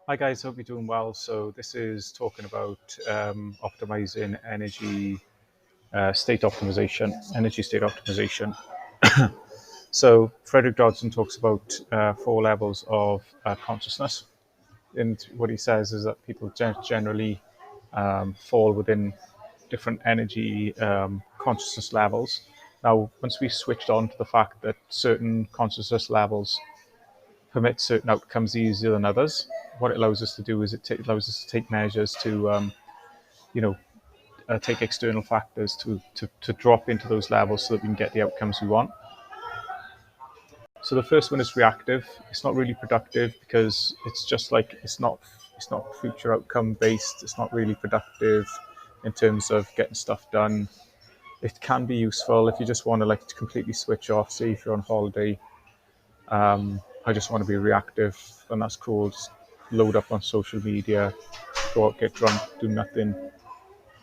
Hi guys, hope you're doing well. So this is talking about optimizing energy state optimization. So Frederick Dodson talks about four levels of consciousness, and what he says is that people generally fall within different energy consciousness levels. Now, once we switched on to the fact that certain consciousness levels permit certain outcomes easier than others, what it allows us to do is it allows us to take measures to, you know, take external factors to drop into those levels so that we can get the outcomes we want. So the first one is reactive. It's not really productive because it's just like it's not future outcome based. It's not really productive in terms of getting stuff done. It can be useful if you just want to like completely switch off. Say if you're on holiday, I just want to be reactive, and that's cool. Just load up on social media, go out, get drunk, do nothing.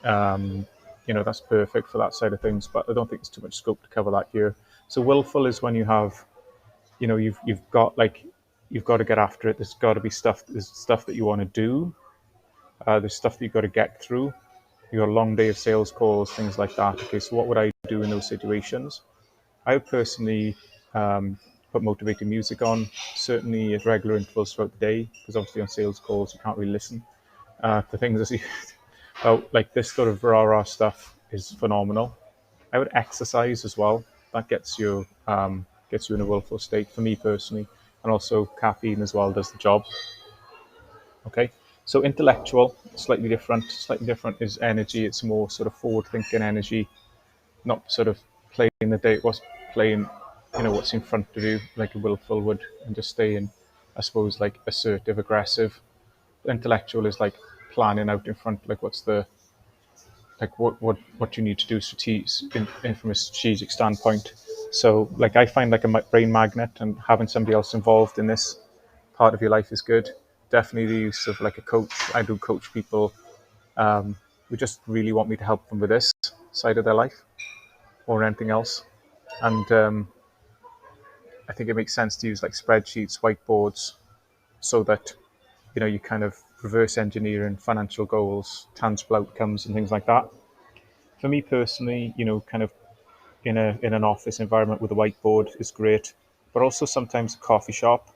That's perfect for that side of things. But I don't think there's too much scope to cover that here. So willful is when you have, you've got to get after it. There's got to be stuff. There's stuff that you want to do. There's stuff that you've got to get through. You got a long day of sales calls, things like that. Okay, so what would I do in those situations? I would personally put motivating music on, certainly at regular intervals throughout the day, because obviously on sales calls you can't really listen to things as you, like this sort of rah-rah stuff is phenomenal. I would exercise as well. That gets you in a willful state for me personally, and also caffeine as well does the job. Okay, so intellectual, slightly different. Slightly different is energy. It's more sort of forward-thinking energy, not sort of playing the day. What's playing, what's in front of you, like a willful would, and just staying, I suppose, like assertive, aggressive. Intellectual is like planning out in front, like what's the like what you need to do from a strategic standpoint. So like I find like a brain magnet, and having somebody else involved in this part of your life is good. Definitely the use of like a coach. I do coach people who just really want me to help them with this side of their life or anything else. And I think it makes sense to use like spreadsheets, whiteboards, so that you kind of reverse engineering financial goals, tangible outcomes, and things like that. For me personally, kind of in an office environment with a whiteboard is great, but also sometimes a coffee shop.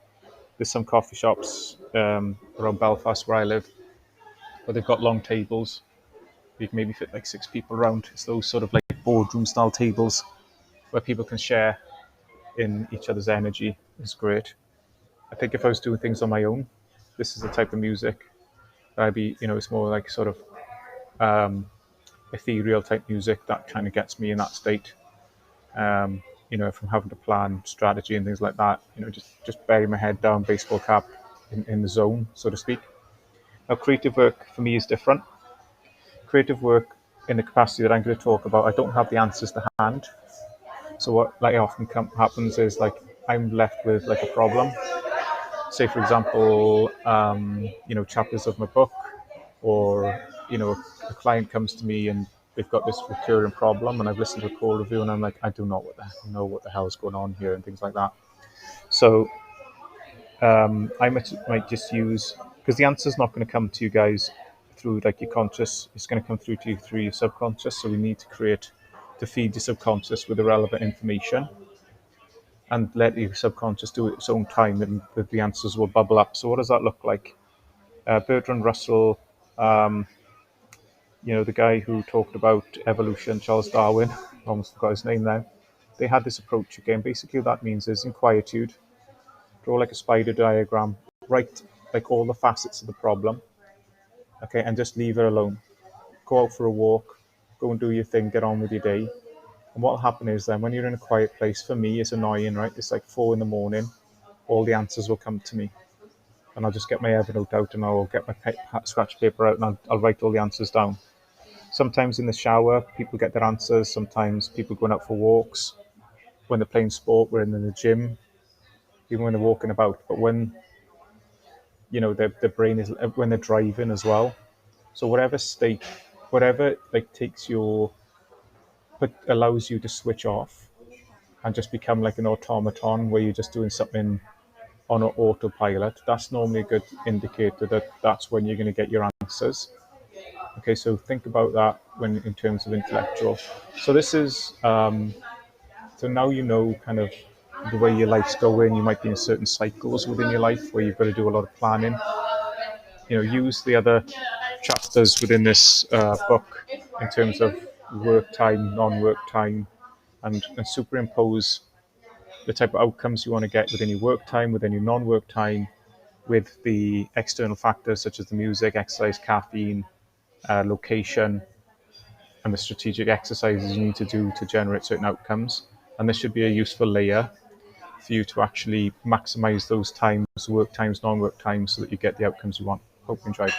There's some coffee shops around Belfast where I live where they've got long tables. You can maybe fit like six people around. It's those sort of like boardroom style tables where people can share in each other's energy. Is great. I think if I was doing things on my own, this is the type of music that I'd be, it's more like sort of ethereal type music that kind of gets me in that state. From having to plan strategy and things like that, just bury my head down, baseball cap in the zone, so to speak. Now, creative work for me is different. Creative work in the capacity that I'm going to talk about, I don't have the answers to hand. So what like often happens is like I'm left with like a problem. Say, for example, chapters of my book, or a client comes to me and they've got this recurring problem, and I've listened to a call review, and I'm like, I do not know what the hell is going on here, and things like that. So I might just use, because the answer is not going to come to you guys through like your conscious, it's going to come through to you through your subconscious. So we need to feed your subconscious with the relevant information, and let your subconscious do it its own time, and the answers will bubble up. So what does that look like? Bertrand Russell, the guy who talked about evolution, Charles Darwin, almost forgot his name now. They had this approach again. Basically, what that means is in quietude, draw like a spider diagram, write like all the facets of the problem, okay, and just leave it alone. Go out for a walk, go and do your thing, get on with your day. And what will happen is then when you're in a quiet place, for me, it's annoying, right? It's like 4 a.m, all the answers will come to me. And I'll just get my Evernote out, and I'll get my scratch paper out, and I'll write all the answers down. Sometimes in the shower, people get their answers. Sometimes people going out for walks. When they're playing sport, we're in the gym, even when they're walking about. But when, their brain is, when they're driving as well. So whatever state, whatever like takes your, but allows you to switch off and just become like an automaton where you're just doing something on an autopilot, that's normally a good indicator that that's when you're going to get your answers. Okay, so think about that when in terms of intellectual. So this is so now you know kind of the way your life's going. You might be in certain cycles within your life where you've got to do a lot of planning. Use the other chapters within this book in terms of work time, non-work time, and superimpose the type of outcomes you want to get within your work time, within your non-work time, with the external factors such as the music, exercise, caffeine, location, and the strategic exercises you need to do to generate certain outcomes. And this should be a useful layer for you to actually maximize those times, work times, non-work times, so that you get the outcomes you want. Hope you enjoyed.